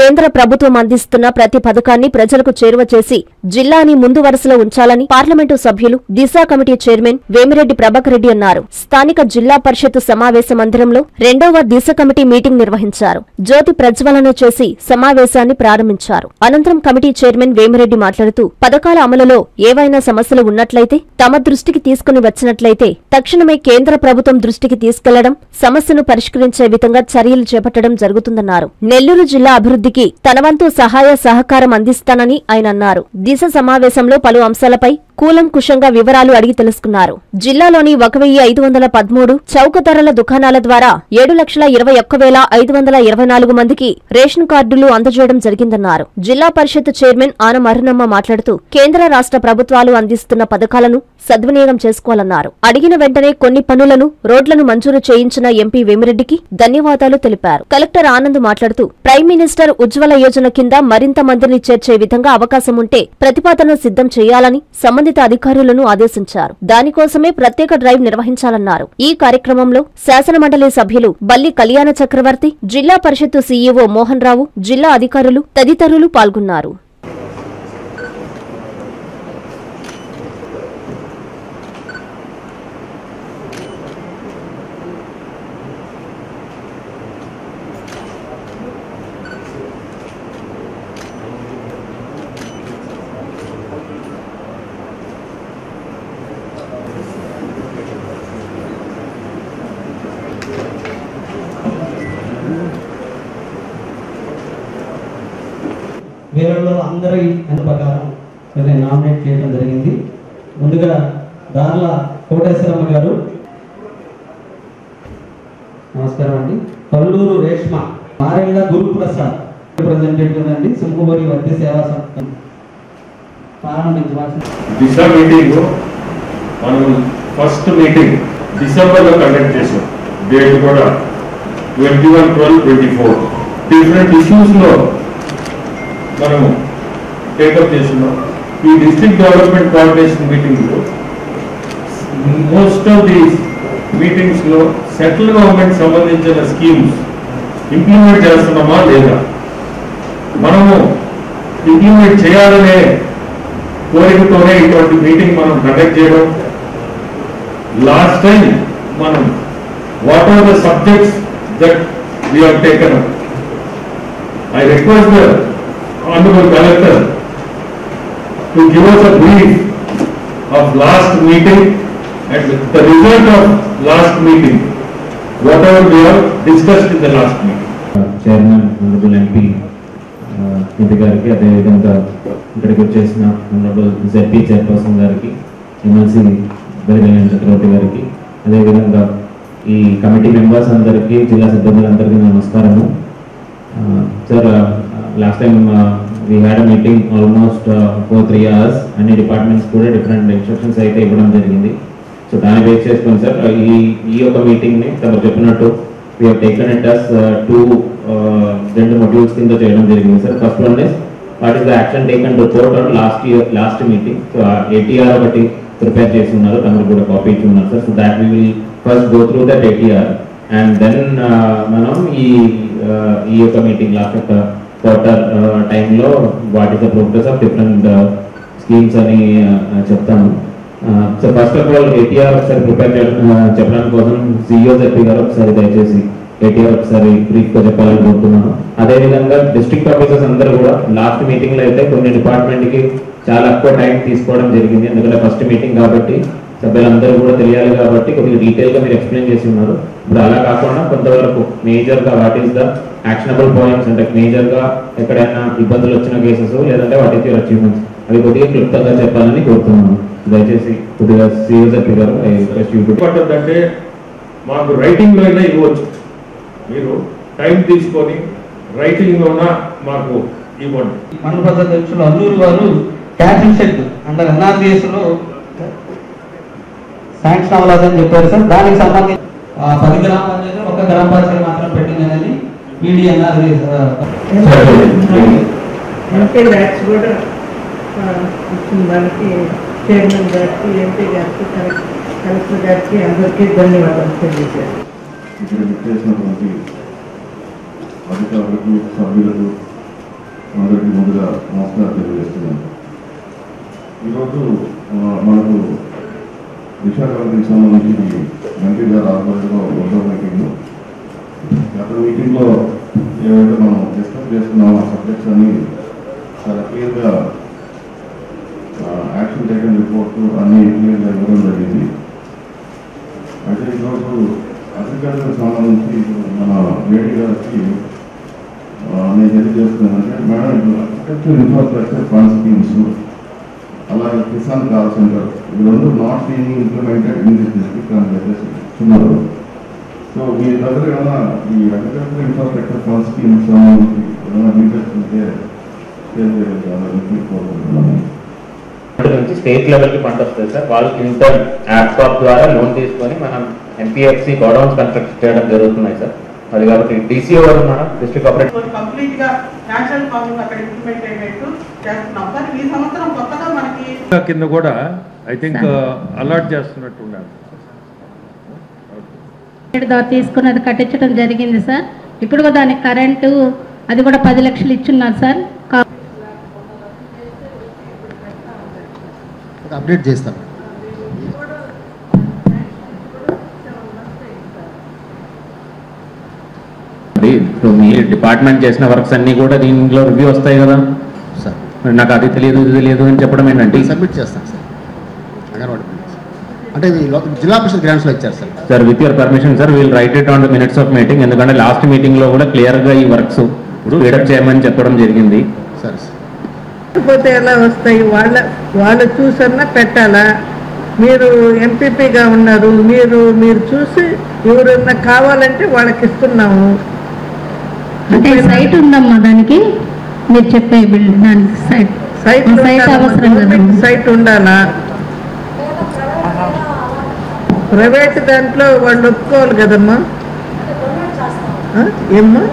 కేంద్ర ప్రభుత్వం అందిస్తున్న ప్రతి పథకాన్ని ప్రజలకు చేరువ చేసి జిల్లాని ముందు వరుసలో ఉంచాలని పార్లమెంటు సభ్యులు దిశ కమిటీ చైర్మన్ వేమిరెడ్డి ప్రభాకర్ రెడ్డి అన్నారు. స్థానిక జిల్లా పరిషత్ సమావేశ మందిరంలో 2వ దిశ కమిటీ మీటింగ్ నిర్వహించారు. జ్యోతి ప్రజ్వలన చేసి సమావేశాన్ని ప్రారంభించారు. అనంతరం కమిటీ చైర్మన్ వేమిరెడ్డి మాట్లాడుతూ పథకాల అమలులో ఏవైనా సమస్యలు ఉన్నట్లయితే తమ దృష్టికి తీసుకుని వచ్చినట్లయితే తక్షణమే కేంద్ర ప్రభుత్వం దృష్టికి తీసుకెళ్లడం, సమస్యను పరిష్కరించే విధంగా చర్యలు చేపట్టడం జరుగుతుందన్నారు. నెల్లూరు జిల్లా అభివృద్ధికి తన వంతు సహాయ సహకారం అందిస్తానని ఆయన అన్నారు. దిశ సమావేశంలో పలు అంశాలపై కూలంకుషంగా వివరాలు అడిగి తెలుసుకున్నారు. జిల్లాలోని 1513 చౌక ధరల దుకాణాల ద్వారా 7,21,524 మందికి రేషన్ కార్డులు అందజేయడం జరిగిందన్నారు. జిల్లా పరిషత్ చైర్మన్ ఆనం అరుణమ్మ మాట్లాడుతూ కేంద్ర రాష్ట్ర ప్రభుత్వాలు అందిస్తున్న పథకాలను సద్వినియోగం చేసుకోవాలన్నారు. అడిగిన వెంటనే కొన్ని పనులను, రోడ్లను మంజూరు చేయించిన ఎంపీ వేమిరెడ్డికి ధన్యవాదాలు తెలిపారు. కలెక్టర్ ఆనంద్ మాట్లాడుతూ ప్రైమ్ మినిస్టర్ ఉజ్వల యోజన కింద మరింత మందిని చేర్చే విధంగా అవకాశం ఉంటే ప్రతిపాదన సిద్ధం చేయాలని సంబంధిత అధికారులను ఆదేశించారు. దానికోసమే ప్రత్యేక డ్రైవ్ నిర్వహించాలన్నారు. ఈ కార్యక్రమంలో శాసనమండలి సభ్యులు బల్లి కళ్యాణ చక్రవర్తి, జిల్లా పరిషత్తు సీఈఓ మోహన్ రావు, జిల్లా అధికారులు తదితరులు పాల్గొన్నారు. వేరేలో అందరి ప్రకారం నామినేట్ చేయడం జరిగింది. ముందుగా దార్ల కోటేశ్వరమ్మ గారు, నమస్కారం అండి. పల్లూరు రేష్మ, మారెళ్ళ గురుప్రసాద్ రిప్రజెంటేటివ్ అండి, సింహపురి వైద్య సేవా సంస్థ ప్రారంభించవలసిన. దిశ మీటింగ్ మనం ఫస్ట్ మీటింగ్ డిసెంబర్లో కండక్ట్ చేసాం. డేట్ కూడా 21/12/24. డిఫరెంట్ ఇష్యూస్లో మనము టేకప్ చేస్తున్నాం. ఈ డిస్ట్రిక్ట్ డెవలప్మెంట్ కోఆర్డినేషన్ మీటింగ్లో మోస్ట్ ఆఫ్ దీస్ మీటింగ్స్లో సెంట్రల్ గవర్నమెంట్ సంబంధించిన స్కీమ్స్ ఇంప్లిమెంట్ చేస్తున్నామా లేదా, మనము ఇంప్లిమెంట్ చేయాలనే కోరికతోనే ఇటువంటి మీటింగ్ మనం కండక్ట్ చేయడం. లాస్ట్ టైం మనం what are the subjects that we have taken up. I request the Honorable Collector to give us a brief of last meeting and the result of last meeting, whatever we have discussed in the last meeting. Chairman, Honorable MP ఇంటి గారికి, అదేవిధంగా ఇక్కడికి వచ్చేసిన Honorable ZP Chairperson గారికి, MLC బలికళ్యాణ చక్రవర్తి గారికి, అదేవిధంగా ఈ committee members అందరికీ, జిల్లా సిబ్బందులందరికీ నమస్కారము. Sir, last time we had a meeting almost for 3 hours. అన్ని డిపార్ట్మెంట్స్ కూడా డిఫరెంట్ ఇన్స్ట్రక్షన్స్ అయితే ఇవ్వడం జరిగింది. సో దాన్ని బేస్ చేసుకుని సార్ ఈ యొక్క మీటింగ్ని తమరు చెప్పినట్టు we have taken it as రెండు modules కింద చేయడం జరిగింది sir. First one is what is the action taken report on last meeting. So ATR ఒకటి ప్రిపేర్ చేసి ఉన్నారు, తమరు కూడా కాపీ ఇచ్చి ఉన్నారు sir. So that we will first go through that ATR and then మనం ఈ యొక్క మీటింగ్ లాస్ట్ యొక్క క్వార్టర్ టైంలో what is the progress of different schemes అని చెప్తాను. So first of all ATR ఒకసారి ప్రిపేర్ చెప్పడానికి కోసం CEO ZP గారు ఒకసారి దయచేసి ATR ఒకసారి బ్రీఫ్గా చెప్పాలని కోరుతున్నాను. అదేవిధంగా డిస్ట్రిక్ట్ ఆఫీసర్స్ అందరూ కూడా లాస్ట్ మీటింగ్లో అయితే కొన్ని డిపార్ట్మెంట్కి చాలా ఎక్కువ టైం తీసుకోవడం జరిగింది. ఎందుకంటే ఫస్ట్ మీటింగ్ కాబట్టి సభ్యులందరూ కూడా తెలియాలి కాబట్టి కొద్దిగా డీటెయిల్గా మీరు ఎక్స్ప్లెయిన్ చేసి ఉన్నారు. ఇప్పుడు అలా కాకుండా కొంతవరకు మేజర్గా what is the actionable points, అంటే మేజర్గా ఎక్కడైనా ఇబ్బందులు వచ్చిన కేసెస్, లేదంటే వాట్ ఈస్ యువర్ అచీవ్మెంట్స్, అవి కొద్దిగా క్లుప్తంగా చెప్పాలని కోరుతున్నాను. దయచేసి కొద్దిగా CEO ZP గారు అంటే మాకు రైటింగ్లో అయినా ఇవ్వచ్చు, మీరు టైం తీసుకొని రైటింగ్లోనా మాకు ఇవ్వండి. మండల పద్ధతి అధ్యక్షులు అల్లూరు వారు క్యాటరింగ్ షెడ్ అండర్ NRDS లో శాంక్షన్ అవ్వలేదని చెప్పారు సార్. దానికి సంబంధించి 10 గ్రామ పంచాయతీ, 1 గ్రామ పంచాయతీ మాత్రం పెట్టింది అనేది PDNR కూడా మనకి చైర్మన్ గారికి, ఎంపీ గారికి, కలెక్టర్ గారికి అందరికీ ధన్యవాదాలు తెలియజేశారు. అధికారులకు, సభ్యులకు అందరికీ ముందుగా నమస్కారం తెలియజేస్తున్నాను. ఈరోజు మనకు విశాఖపట్నానికి సంబంధించి ఎంపీ గారు ఆధ్వర్యంలో రెండో మీటింగ్. గత మీటింగ్లో ఏవైతే మనం డిస్కస్ చేస్తున్నామో ఆ సబ్జెక్ట్స్ అన్ని చాలా క్లియర్గా యాక్షన్ టేకన్ రిపోర్ట్ అన్ని క్లియర్గా ఇవ్వడం జరిగింది. అయితే ఈరోజు అగ్రికల్చర్ సంబంధించి మన వేడి గారికి నేను తెలియజేస్తున్నానంటే madam agriculture infrastructure fund schemes అలాగే కిసాన్ కాల్ సెంటర్ ఇవి రెండు not being implemented in this district అని చెప్పేసి ఇస్తున్నారు. సో మీ దగ్గర ఏమైనా ఈ అగ్రికల్చర్ ఇన్ఫ్రాస్ట్రక్చర్ ఫండ్ స్కీమ్స్ సంబంధించి ఏమైనా డీటెయిల్స్ ఉంటే షేర్ చేయగలుగుతాను. నుంచి స్టేట్ లెవెల్ కి ఫండ్ వస్తుంది సార్. వాళ్ళకి ఇంటర్ యాప్టాప్ ద్వారా లోన్ తీసుకొని మనం ఎంపీఎఫ్సి గోడౌన్స్ కన్స్ట్రక్ట్ చేయడం జరుగుతున్నాయి సార్. అది కాబట్టి డిసిఓ గారు ఉన్నారా డిస్ట్రిక్ట్ ఆపరేటర్ కంప్లీట్ గా నేషనల్ ఫార్మింగ్ అక్కడ ఇంప్లిమెంట్ అయ్యేట్టు చేస్తున్నాం సార్. ఈ సంవత్సరం కొత్తగా మనకి కింద కూడా ఐ థింక్ అలాట్ చేస్తున్నట్టు ఉన్నారు. తీసుకున్నది కట్టించడం జరిగింది సార్. ఇప్పుడు కూడా దానికి కరెంటు అది కూడా 10 లక్షలు ఇచ్చున్నారు సార్. అప్డేట్ చేస్తాం. మీ డిపార్ట్మెంట్ చేసిన వర్క్స్ అన్ని కూడా దీనిలో రివ్యూ వస్తాయి కదా సార్. నాకు అది తెలియదు ఇది తెలియదు అని చెప్పడం ఏంటంటే సబ్మిట్ చేస్తాం సార్. అంగన్వాడీ అంటే జిల్లా పరిషత్ గ్రాంట్స్లో ఇచ్చారు sir. Sir with your permission sir will write it on the minutes of meeting. ఎందుకంటే లాస్ట్ మీటింగ్లో కూడా క్లియర్గా ఈ వర్క్స్ స్పీడప్ చేయమని చెప్పడం జరిగింది. సరే పోతే ఎలా వస్తాయి? వాళ్ళు చూసన్నా పెట్టాలా? మీరు ఎంపీపీగా ఉన్నారు, మీరు చూసి ఎవరన్నా కావాలంటే వాళ్ళకి ఇస్తున్నాము. అంటే సైట్ ఉందమ్మా దానికి మీరు చెప్పే దానికి సైట్ అవసరం కదా. సైట్ ఉండాలా? ప్రైవేట్ దాంట్లో వాళ్ళు ఒప్పుకోవాలి కదమ్మా. ఏమ్మా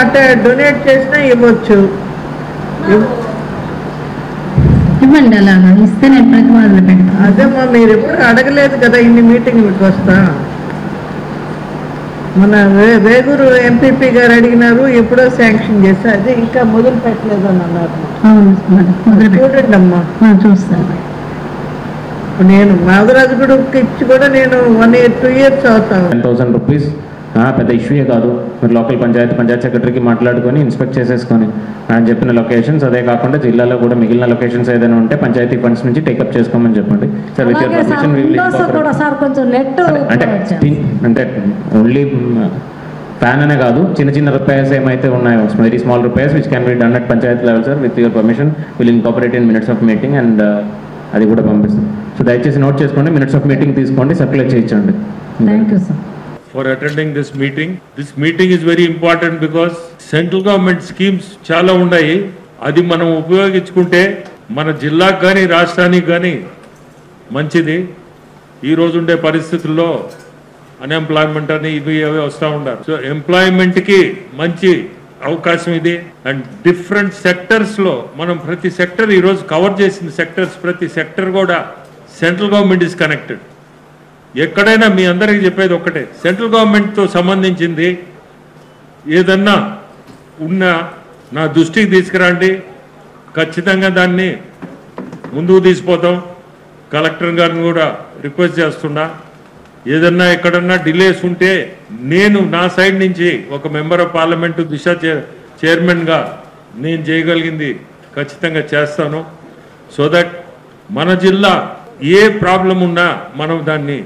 అంటే డొనేట్ చేసినా ఇవ్వచ్చు. ఇవ్వండి అలాగా ఇస్తే నేను ప్రతిపాదన పెడతాను. అదేమ్మా మీరు ఎప్పుడు అడగలేదు కదా ఇన్ని మీటింగ్లకు వస్తా. మన వేగూరు ఎంపీపీ గారు అడిగినారు, ఎప్పుడో శాంక్షన్ చేస్తే అదే ఇంకా మొదలు పెట్టలేదు అని అన్నారు. చూడండి అమ్మా చూస్తాను. నేను నాగరాజుగూడకి ఇచ్చి కూడా నేను 1 year 2 years అవుతాను. 10,000 రూపీస్ పెద్ద ఇష్యూయే కాదు. మీరు లోకల్ పంచాయత్ సెక్రటరీకి మాట్లాడుకొని ఇన్స్పెక్ట్ చేసేసుకొని ఆయన చెప్పిన లొకేషన్స్ అదే కాకుండా జిల్లాలో కూడా మిగిలిన లొకేషన్స్ ఏదైనా ఉంటే పంచాయతీ ఫండ్స్ నుంచి టేకప్ చేసుకోమని చెప్పండి సార్. విత్ యువర్ పర్మిషన్ అంటే ఓన్లీ ఫ్యాన్ అనే కాదు, చిన్న రిపేర్స్ ఏమైతే ఉన్నాయో very small repairs which can be done at Panchayat level sir. With your permission will incorporate in minutes of meeting and అది కూడా పంపిస్తాం. సో దయచేసి నోట్ చేసుకోండి, మినిట్స్ ఆఫ్ మీటింగ్ తీసుకోండి, సర్క్యులేట్ చేయించండి. Thank you sir for attending this meeting. This meeting is very important because central government schemes చాలా ఉన్నాయి. అది మనం ఉపయోగించుకుంటే మన జిల్లాకు కానీ రాష్ట్రానికి కానీ మంచిది. ఈ రోజు ఉండే పరిస్థితుల్లో అన్ఎంప్లాయ్మెంట్ అని ఇవి వస్తూ ఉంటారు. సో ఎంప్లాయ్మెంట్కి మంచి అవకాశం ఇది. అండ్ డిఫరెంట్ సెక్టర్స్లో మనం ప్రతి సెక్టర్ ఈరోజు కవర్ చేసిన సెక్టర్స్ ప్రతి సెక్టర్ కూడా సెంట్రల్ గవర్నమెంట్ ఈజ్ కనెక్టెడ్. ఎక్కడైనా మీ అందరికీ చెప్పేది ఒక్కటే, సెంట్రల్ గవర్నమెంట్తో సంబంధించింది ఏదన్నా ఉన్నా నా దృష్టికి తీసుకురండి, ఖచ్చితంగా దాన్ని ముందుకు తీసుకుపోతాం. కలెక్టర్ గారిని కూడా రిక్వెస్ట్ చేస్తున్నా, ఏదన్నా ఎక్కడన్నా డిలేస్ ఉంటే నేను నా సైడ్ నుంచి ఒక మెంబర్ ఆఫ్ పార్లమెంటు దిశ చైర్మన్గా నేను చేయగలిగింది ఖచ్చితంగా చేస్తాను. సో దట్ మన జిల్లా ఏ ప్రాబ్లం ఉన్నా మనం దాన్ని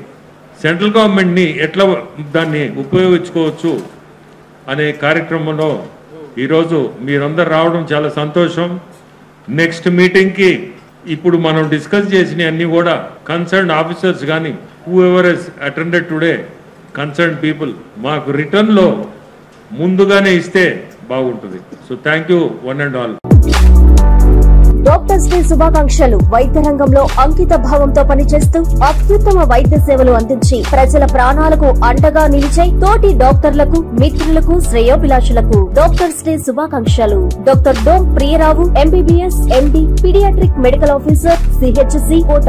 సెంట్రల్ గవర్నమెంట్ని ఎట్లా దాన్ని ఉపయోగించుకోవచ్చు అనే కార్యక్రమంలో ఈరోజు మీరందరూ రావడం చాలా సంతోషం. నెక్స్ట్ మీటింగ్కి ఇప్పుడు మనం డిస్కస్ చేసిన అన్ని కూడా కన్సర్న్ ఆఫీసర్స్ కానీ whoever has attended today concern people మాకు రిటర్న్లో ముందుగానే ఇస్తే బాగుంటుంది. So thank you one and all. Doctors day శుభాకాంక్షలు. వైద్య రంగంలో అంకిత భావంతో పనిచేస్తూ అత్యుత్తమ వైద్య సేవలు అందించి ప్రజల ప్రాణాలకు అండగా నిలిచే తోటి డాక్టర్లకు, మిత్రులకు, శ్రేయోభిలాషులకు డాక్టర్స్ డే శుభాకాంక్షలు. Doctor Dom Priya Rao, MBBS, MD, paediatric medical officer, CHC కోట.